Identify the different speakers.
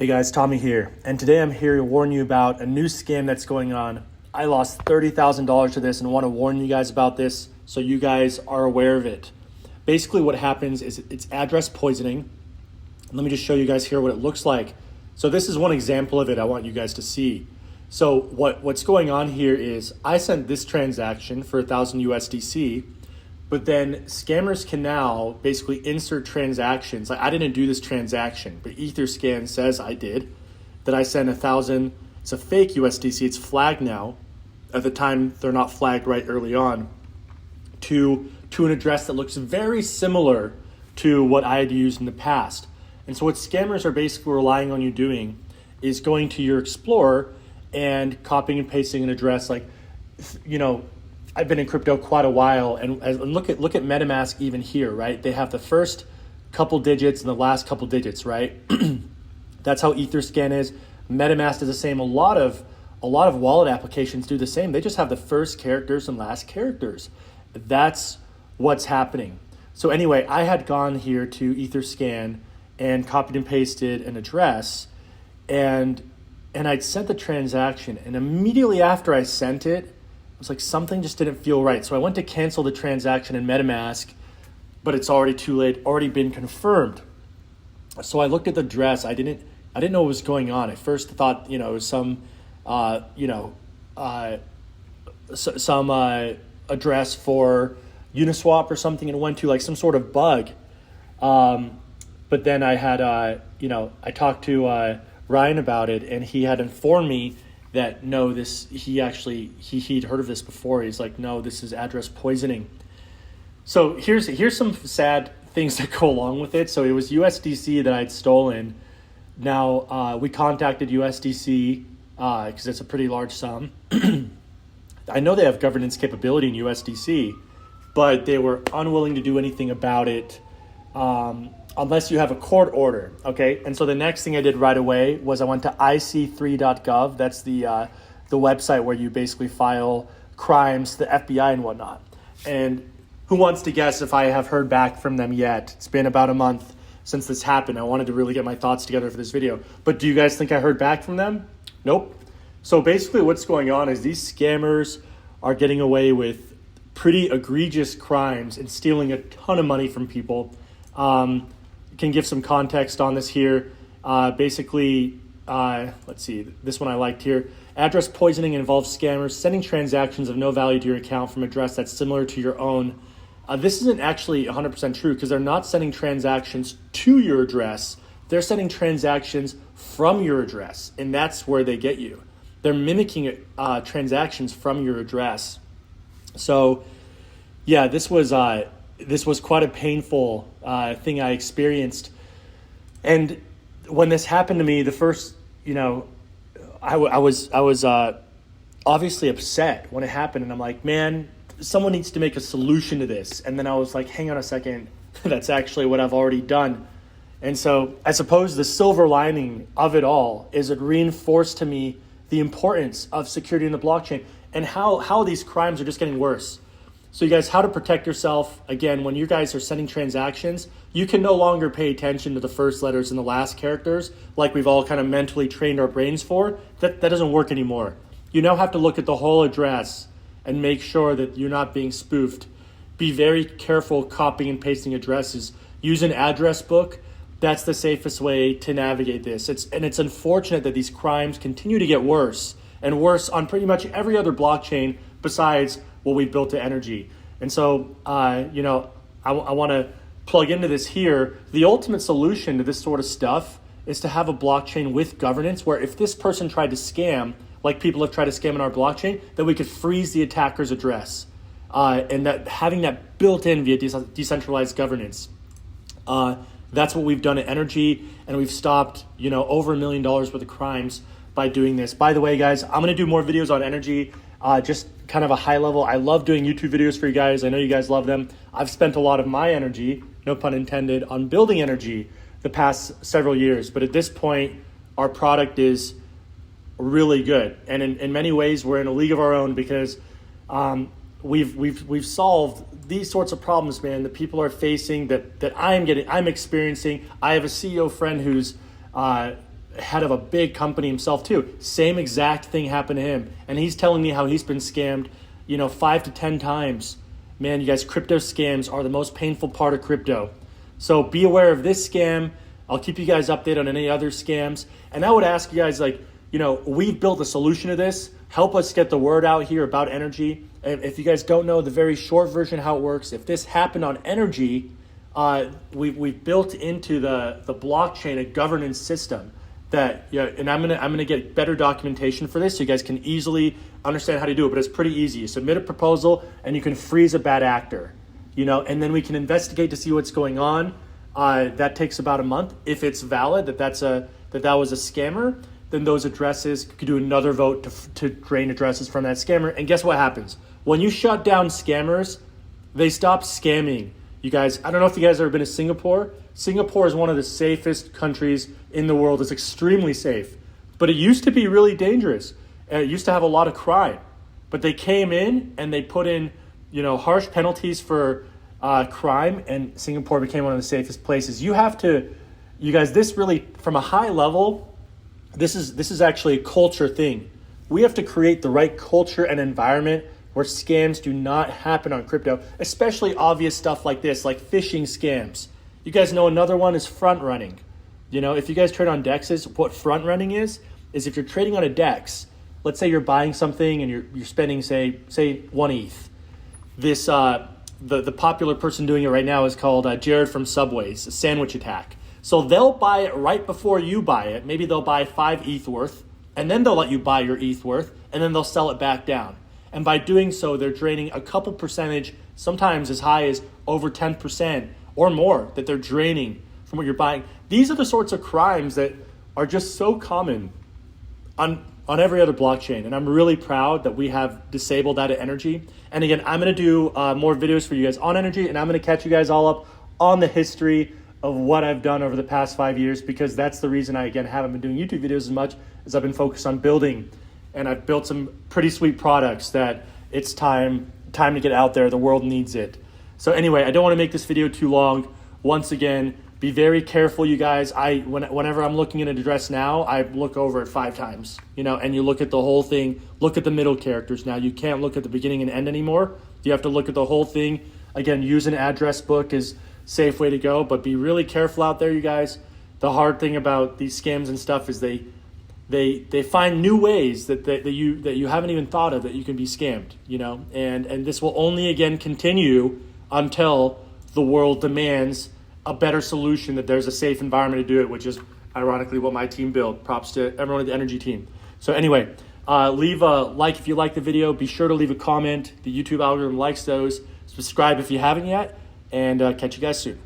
Speaker 1: Hey guys, Tommy here, and today I'm here to warn you about a new scam that's going on. I lost $30,000 to this and want to warn you guys about this so you guys are aware of it. Basically what happens is it's address poisoning. Let me just show you guys here what it looks like. So this is one example of it I want you guys to see. So what's going on here is I sent this transaction for 1,000 USDC, but then scammers can now basically insert transactions. Like I didn't do this transaction, but Etherscan says I did, that I sent 1,000. It's a fake USDC. It's flagged now. At the time, they're not flagged right early on, to an address that looks very similar to what I had used in the past. And so what scammers are basically relying on you doing is going to your Explorer and copying and pasting an address. Like, you know, I've been in crypto quite a while, and look at MetaMask even here, right? They have the first couple digits and the last couple digits, right? That's how Etherscan is. MetaMask is the same. A lot of wallet applications do the same. They just have the first characters and last characters. That's what's happening. So anyway, I had gone here to Etherscan and copied and pasted an address, and I'd sent the transaction, and immediately after I sent it, it was like something just didn't feel right. So I went to cancel the transaction in MetaMask, but it's already too late, already been confirmed. So I looked at the address. I didn't know what was going on. I first thought, it was some address for Uniswap or something, and went to like some sort of bug. But then I had, I talked to Ryan about it, and he had informed me that no, he'd heard of this before. He's like, no, this is address poisoning. So here's some sad things that go along with it. So it was USDC that I'd stolen. Now we contacted USDC because it's a pretty large sum. I know they have governance capability in USDC, but they were unwilling to do anything about it unless you have a court order, okay? And so the next thing I did right away was I went to ic3.gov. That's the website where you basically file crimes to the FBI and whatnot. And who wants to guess if I have heard back from them yet? It's been about a month since this happened. I wanted to really get my thoughts together for this video. But do you guys think I heard back from them? Nope. So basically what's going on is these scammers are getting away with pretty egregious crimes and stealing a ton of money from people. Can give some context on this here. Basically, let's see, this one I liked here. Address poisoning involves scammers sending transactions of no value to your account from an address that's similar to your own. This isn't actually 100% true because they're not sending transactions to your address. They're sending transactions from your address, and that's where they get you. They're mimicking transactions from your address. So, yeah, this was quite a painful thing I experienced. And when this happened to me, the first, I was obviously upset when it happened. And I'm like, man, someone needs to make a solution to this. And then I was like, hang on a second, that's actually what I've already done. And so I suppose the silver lining of it all is it reinforced to me the importance of security in the blockchain and how these crimes are just getting worse. So you guys, how to protect yourself. Again, when you guys are sending transactions, you can no longer pay attention to the first letters and the last characters like we've all kind of mentally trained our brains for. That doesn't work anymore. You now have to look at the whole address and make sure that you're not being spoofed. Be very careful copying and pasting addresses. Use an address book. That's the safest way to navigate this. It's unfortunate that these crimes continue to get worse and worse on pretty much every other blockchain besides what we've built to Energy. And so, I want to plug into this here. The ultimate solution to this sort of stuff is to have a blockchain with governance where if this person tried to scam, like people have tried to scam in our blockchain, that we could freeze the attacker's address. And that having that built in via decentralized governance. That's what we've done at Energy, and we've stopped, over $1 million worth of crimes by doing this. By the way, guys, I'm going to do more videos on Energy. Just kind of a high level. I love doing YouTube videos for you guys. I know you guys love them. I've spent a lot of my energy, no pun intended, on building Energy the past several years. But at this point, our product is really good. And in many ways, we're in a league of our own because we've solved these sorts of problems, man, that people are facing, that I'm experiencing. I have a CEO friend head of a big company himself too. Same exact thing happened to him. And he's telling me how he's been scammed, 5 to 10 times. Man, you guys, crypto scams are the most painful part of crypto. So be aware of this scam. I'll keep you guys updated on any other scams. And I would ask you guys, we've built a solution to this. Help us get the word out here about Energy. And if you guys don't know the very short version how it works, if this happened on Energy, we've built into the blockchain a governance system that, and I'm gonna get better documentation for this so you guys can easily understand how to do it. But it's pretty easy. You submit a proposal and you can freeze a bad actor, and then we can investigate to see what's going on. That takes about a month. If it's valid that that was a scammer, then those addresses could do another vote to drain addresses from that scammer. And guess what happens? When you shut down scammers, they stop scamming. You guys, I don't know if you guys have ever been to Singapore. Singapore is one of the safest countries in the world. It's extremely safe. But it used to be really dangerous. It used to have a lot of crime. But they came in and they put in, harsh penalties for crime, and Singapore became one of the safest places. You guys, this really, from a high level, this is actually a culture thing. We have to create the right culture and environment where scams do not happen on crypto, especially obvious stuff like this, like phishing scams. You guys know another one is front running. If you guys trade on DEXs, what front running is if you're trading on a DEX, let's say you're buying something and you're spending say 1 ETH. This the popular person doing it right now is called Jared from Subway's, a sandwich attack. So they'll buy it right before you buy it. Maybe they'll buy 5 ETH worth, and then they'll let you buy your ETH worth, and then they'll sell it back down. And by doing so, they're draining a couple percentage, sometimes as high as over 10% or more that they're draining from what you're buying. These are the sorts of crimes that are just so common on every other blockchain. And I'm really proud that we have disabled that at Energy. And again, I'm going to do more videos for you guys on Energy, and I'm going to catch you guys all up on the history of what I've done over the past 5 years, because that's the reason I, again, haven't been doing YouTube videos as much, as I've been focused on building. And I've built some pretty sweet products that it's time to get out there. The world needs it. So anyway, I don't want to make this video too long. Once again, be very careful, you guys. Whenever I'm looking at an address now, I look over it 5 times, and you look at the whole thing, look at the middle characters. Now you can't look at the beginning and end anymore. You have to look at the whole thing. Again, use an address book is a safe way to go, but be really careful out there, you guys. The hard thing about these scams and stuff is they find new ways that you haven't even thought of that you can be scammed, and this will only again continue until the world demands a better solution, that there's a safe environment to do it, which is ironically what my team built. Props to everyone at the Energy team. So anyway, leave a like if you like the video. Be sure to leave a comment. The YouTube algorithm likes those. Subscribe if you haven't yet, and catch you guys soon.